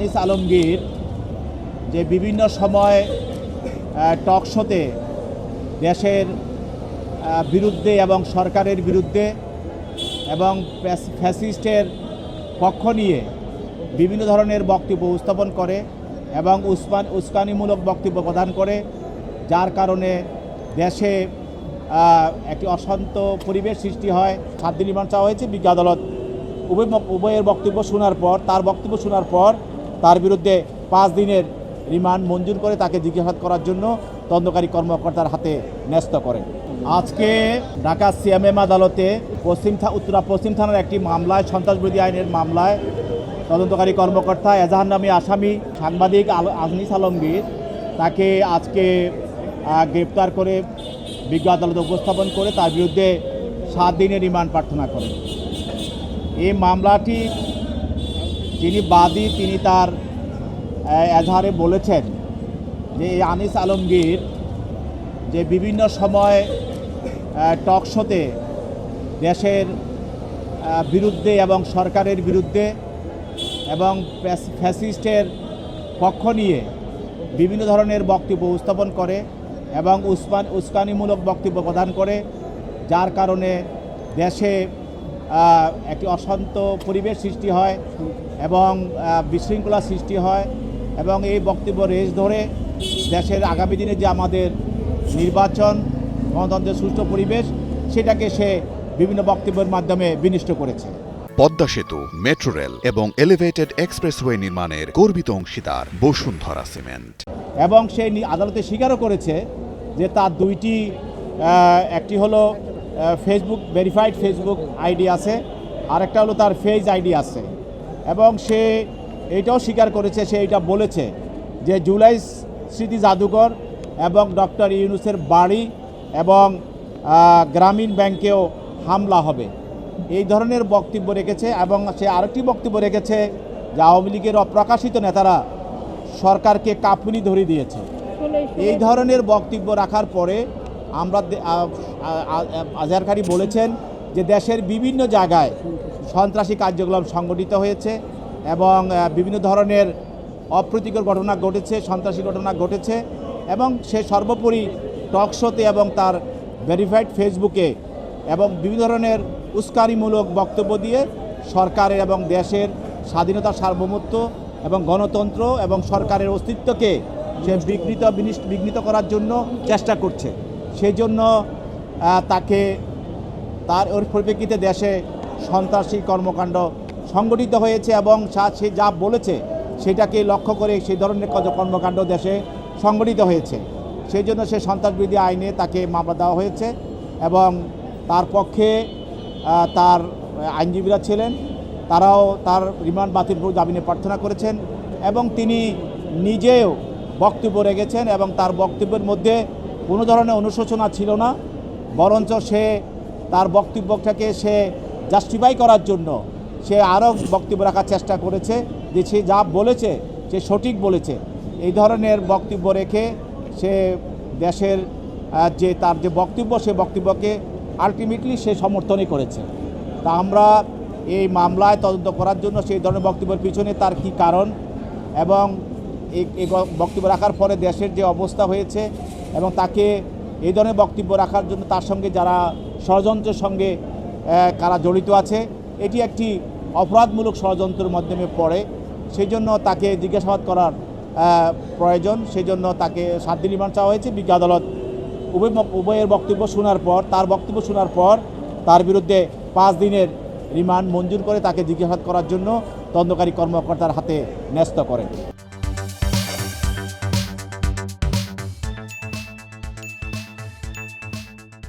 আনিস আলমগীর যে বিভিন্ন সময় টক শোতে দেশের বিরুদ্ধে এবং সরকারের বিরুদ্ধে এবং ফ্যাসিস্টের পক্ষ নিয়ে বিভিন্ন ধরনের বক্তব্য উপস্থাপন করে এবং উস্কানিমূলক বক্তব্য প্রদান করে, যার কারণে দেশে একটি অশান্ত পরিবেশ সৃষ্টি হয়। 7 দিন রিমান্ড চাওয়া হয়েছে। বিজ্ঞ আদালত উভয়ের বক্তব্য শোনার পর তার বিরুদ্ধে 5 দিনের রিমান্ড মঞ্জুর করে তাকে জিজ্ঞাসাবাদ করার জন্য তদন্তকারী কর্মকর্তার হাতে ন্যস্ত করেন। আজকে ঢাকা সিএমএম আদালতে উত্তরা পশ্চিম থানার একটি মামলায়, সন্ত্রাসবিরোধী আইনের মামলায় তদন্তকারী কর্মকর্তা এজাহার নামী আসামি সাংবাদিক আনিস আলমগীর তাকে আজকে গ্রেপ্তার করে বিজ্ঞ আদালতে উপস্থাপন করে তার বিরুদ্ধে 7 দিনের রিমান্ড প্রার্থনা করেন। এই মামলাটি যিনি বাদী তিনি তার এজাহারে বলেছেন যে এই আনিস আলমগীর যে বিভিন্ন সময় টক শোতে দেশের বিরুদ্ধে এবং সরকারের বিরুদ্ধে এবং ফ্যাসিস্টের পক্ষ নিয়ে বিভিন্ন ধরনের বক্তব্য উপস্থাপন করে এবং উস্কানিমূলক বক্তব্য প্রদান করে, যার কারণে দেশে একটি অশান্ত পরিবেশ সৃষ্টি হয় এবং বিশৃঙ্খলা সৃষ্টি হয় এবং এই বক্তব্য রেশ ধরে দেশের আগামী দিনে যে আমাদের নির্বাচন, গণতন্ত্রের সুষ্ঠু পরিবেশ, সেটাকে সে বিভিন্ন বক্তব্যের মাধ্যমে বিনষ্ট করেছে। পদ্মা সেতু, মেট্রো রেল এবং এলিভেটেড এক্সপ্রেসওয়ে নির্মাণের গর্বিত অংশীদার বসুন্ধরা সিমেন্ট। এবং সে আদালতে স্বীকারও করেছে যে তার দুইটি, একটি হলো ফেসবুক ভেরিফাইড ফেসবুক আইডি আছে, আরেকটা হলো তার ফেজ আইডি আছে। এবং সে এইটাও স্বীকার করেছে, সে এটা বলেছে যে জুলাই স্মৃতি জাদুঘর এবং ডক্টর ইউনূসের বাড়ি এবং গ্রামীণ ব্যাংকেও হামলা হবে, এই ধরনের বক্তব্য রেখেছে। এবং সে আরেকটি বক্তব্য রেখেছে যে আওয়ামী লীগের অপ্রকাশিত নেতারা সরকারকে কাঁপুনি ধরে দিয়েছে। এই ধরনের বক্তব্য রাখার পরে আমরা আজহারকারী বলেছেন যে দেশের বিভিন্ন জায়গায় সন্ত্রাসী কার্যকলাপ সংগঠিত হয়েছে এবং বিভিন্ন ধরনের অপ্রীতিকর ঘটনা ঘটেছে, সন্ত্রাসী ঘটনা ঘটেছে। এবং সে সর্বোপরি টক শোতে এবং তার ভেরিফাইড ফেসবুকে এবং বিভিন্ন ধরনের উস্কানিমূলক বক্তব্য দিয়ে সরকারের এবং দেশের স্বাধীনতা, সার্বভৌমত্ব এবং গণতন্ত্র এবং সরকারের অস্তিত্বকে সে বিঘ্নিত করার জন্য চেষ্টা করছে। সেই জন্য তাকে তার ওর পরিপ্রেক্ষিতে দেশে সন্ত্রাসী কর্মকাণ্ড সংগঠিত হয়েছে এবং সে যা বলেছে সেটাকে লক্ষ্য করে সেই ধরনের কর্মকাণ্ড দেশে সংগঠিত হয়েছে। সেই জন্য সে সন্ত্রাসবিরোধী আইনে তাকে মামলা দেওয়া হয়েছে এবং তার পক্ষে তার আইনজীবীরা ছিলেন, তারাও তার রিমান্ড বাতিল জামিনে প্রার্থনা করেছেন এবং তিনি নিজেও বক্তব্য রেখেছেন এবং তার বক্তব্যের মধ্যে কোনো ধরনের অনুশোচনা ছিল না, বরঞ্চ সে তার বক্তব্যটাকে সে জাস্টিফাই করার জন্য সে আরও বক্তব্য রাখার চেষ্টা করেছে যে সে যা বলেছে সে সঠিক বলেছে। এই ধরনের বক্তব্য রেখে সে দেশের যে তার যে বক্তব্য, সে বক্তব্যকে আলটিমেটলি সে সমর্থনই করেছে। তা আমরা এই মামলায় তদন্ত করার জন্য সেই ধরনের বক্তব্যের পিছনে তার কি কারণ এবং এই বক্তব্য রাখার পরে দেশের যে অবস্থা হয়েছে এবং তাকে এই ধরনের বক্তব্য রাখার জন্য তার সঙ্গে যারা ষড়যন্ত্রের সঙ্গে কারা জড়িত আছে, এটি একটি অপরাধমূলক ষড়যন্ত্রের মাধ্যমে পড়ে। সেই জন্য তাকে জিজ্ঞাসাবাদ করার প্রয়োজন। সেই জন্য তাকে 7 দিন রিমান্ড চাওয়া হয়েছে। বিজ্ঞ আদালত উভয়ের বক্তব্য শোনার পর তার বিরুদ্ধে 5 দিনের রিমান্ড মঞ্জুর করে তাকে জিজ্ঞাসাবাদ করার জন্য তদন্তকারী কর্মকর্তার হাতে ন্যস্ত করেন।